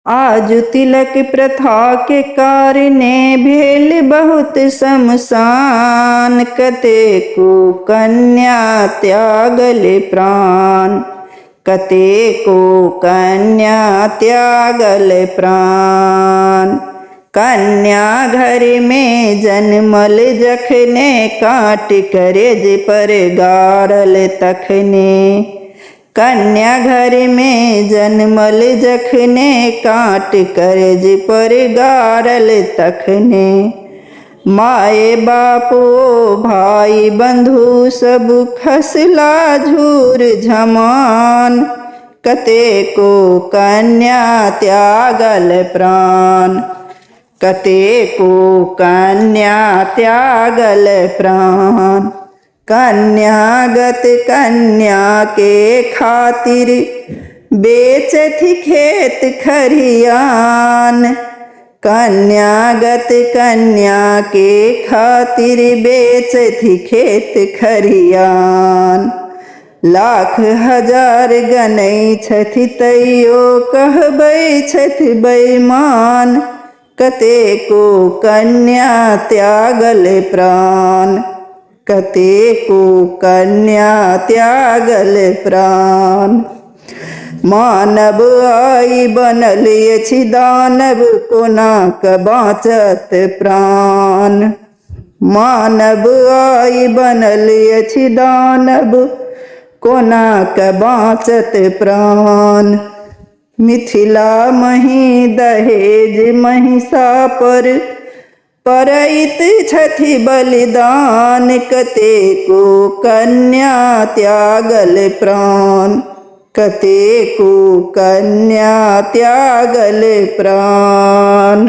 आज तिलक प्रथा के कारणे भेल बहुत शमशान, कतेको कन्या त्यागल प्राण, कतेको कन्या त्यागल प्राण। कन्या घर में जन्मल जखने, काट करेज पर गारल तखने। कन्या घर में जन्मल जखने, काट करेज पर गारल तखने। माए बापो भाई बंधु सब खसला झूर झमान, कतेको कन्या त्यागल प्राण, कतेको कन्या त्यागल प्राण। कन्यागत कन्या के खातिर बेचथि खेत खरियान, कन्यागत कन्या के खातिर बेचथि खेत खरियान। लाख हजार गनै छथि तैयो कहबै छथि बेईमान, कतेको कन्या त्यागल प्राण, कतेको कन्या त्यागल प्राण। मानव आई बनल अछि दानव, कोना क बाँचत प्राण। मानव आई बनल अछि दानव, कोना क बाँचत प्राण। मिथिला मही दहेज महिषा पर परैत छथि बलिदान, कतेको कन्या त्यागल प्राण, कतेको कन्या त्यागल प्राण।